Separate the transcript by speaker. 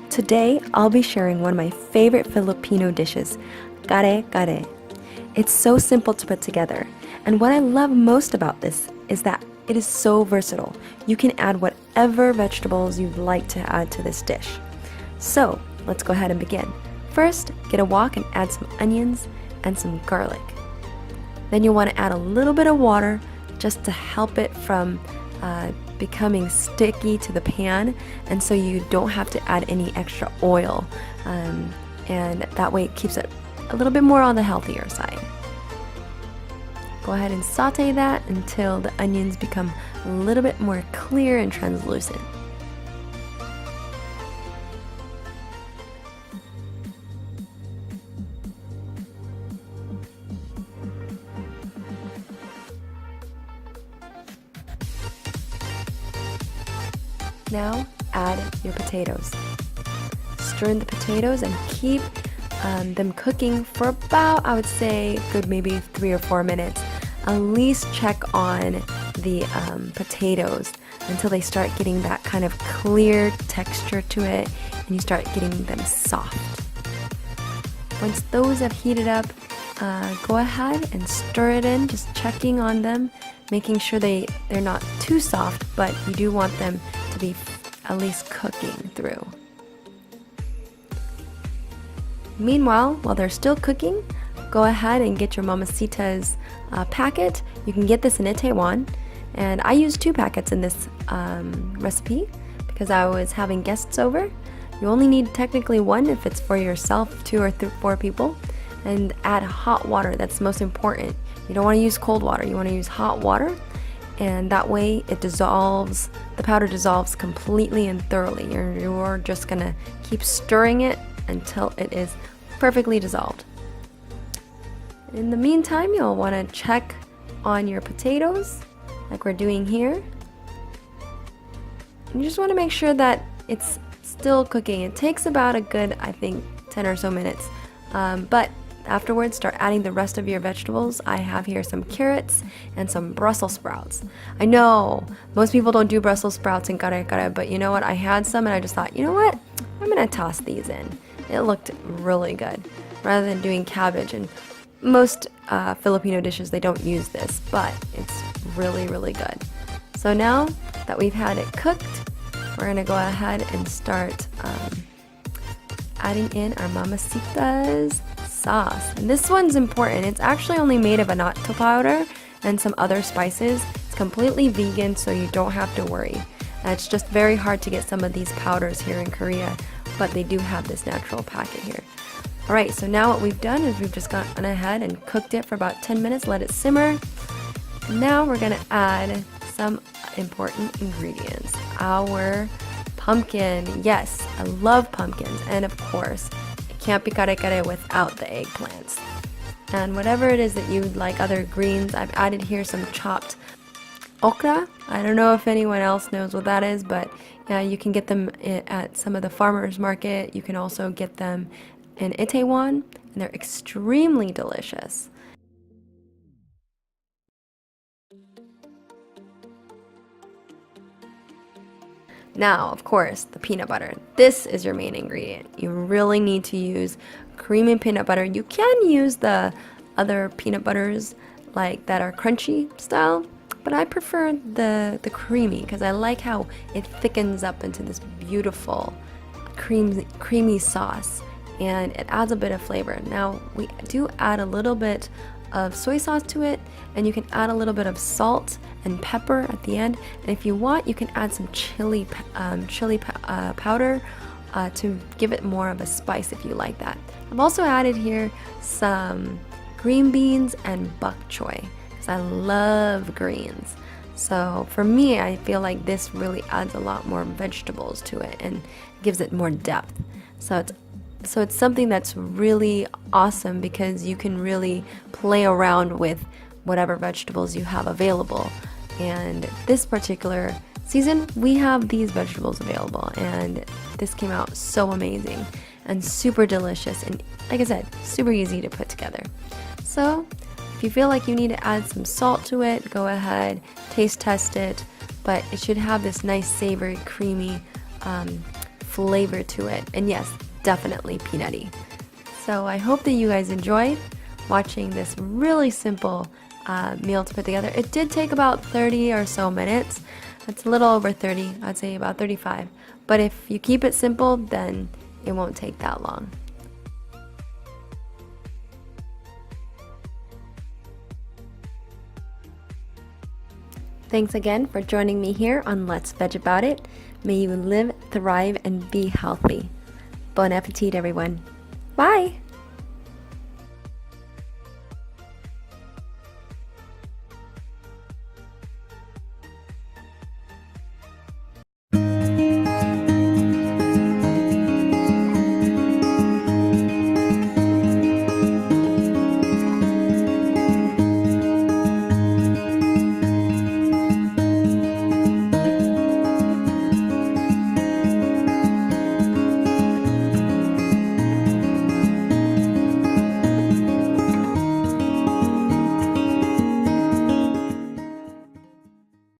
Speaker 1: Today, I'll be sharing one of my favorite Filipino dishes, kare-kare. It's so simple to put together, and what I love most about this is that it is so versatile. You can add whatever vegetables you'd like to add to this dish. So, let's go ahead and begin. First, get a wok and add some onions and some garlic. Then you'll want to add a little bit of water just to help it from becoming sticky to the pan, and so you don't have to add any extra oil, and that way it keeps it a little bit more on the healthier side. Go ahead and saute that until the onions become a little bit more clear and translucent. Now add your potatoes. Stir in the potatoes and keep them cooking for about, I would say, good maybe 3 or 4 minutes. At least check on the potatoes until they start getting that kind of clear texture to it and you start getting them soft. Once those have heated up, go ahead and stir it in, just checking on them, making sure they're not too soft, but you do want them to be at least cooking through. Meanwhile, while they're still cooking, go ahead and get your Mamacita's packet. You can get this in Itaewon, and I used 2 packets in this recipe because I was having guests over. You only need technically 1 if it's for yourself, 2 or 4 people, and add hot water. That's most important. You don't want to use cold water, you want to use hot water, and that way it dissolves, the powder dissolves completely and thoroughly. You're just gonna keep stirring it until it is perfectly dissolved. In the meantime, you'll want to check on your potatoes like we're doing here. And you just want to make sure that it's still cooking. It takes about a good, I think, 10 or so minutes. But afterwards, start adding the rest of your vegetables. I have here some carrots and some Brussels sprouts. I know most people don't do Brussels sprouts in kare-kare, but you know what? I had some and I just thought, you know what? I'm gonna toss these in. It looked really good rather than doing cabbage, and most Filipino dishes they don't use this, but it's really, really good. So now that we've had it cooked, we're gonna go ahead and start adding in our Mamacita's sauce. And this one's important. It's actually only made of annatto powder and some other spices. It's completely vegan, so you don't have to worry. It's just very hard to get some of these powders here in Korea, but they do have this natural packet here. Alright, so now what we've done is we've just gone ahead and cooked it for about 10 minutes, let it simmer. Now we're gonna add some important ingredients. Our pumpkin. Yes, I love pumpkins, and of course, it can't be kare-kare without the eggplants. And whatever it is that you'd like, other greens, I've added here some chopped okra. I don't know if anyone else knows what that is, but you can get them at some of the farmers market. You can also get them in Itaewon, and they're extremely delicious. Now, of course, the peanut butter. This is your main ingredient. You really need to use creamy peanut butter. You can use the other peanut butters like that are crunchy style, but I prefer the creamy because I like how it thickens up into this beautiful creamy sauce, and it adds a bit of flavor. Now, we do add a little bit of soy sauce to it, and you can add a little bit of salt and pepper at the end, and if you want, you can add some chili powder to give it more of a spice if you like that. I've also added here some green beans and bok choy because I love greens. So for me, I feel like this really adds a lot more vegetables to it and gives it more depth. So it's something that's really awesome because you can really play around with whatever vegetables you have available. And this particular season, we have these vegetables available, and this came out so amazing and super delicious, and like I said, super easy to put together. So if you feel like you need to add some salt to it, go ahead, taste test it. but it should have this nice savory, creamy flavor to it. And yes, definitely peanutty. So I hope that you guys enjoyed watching this really simple meal to put together. It did take about 30 or so minutes. It's a little over 30, I'd say about 35. But if you keep it simple, then it won't take that long. Thanks again for joining me here on Let's Veg About It. May you live, thrive, and be healthy. Bon appetit, everyone. Bye!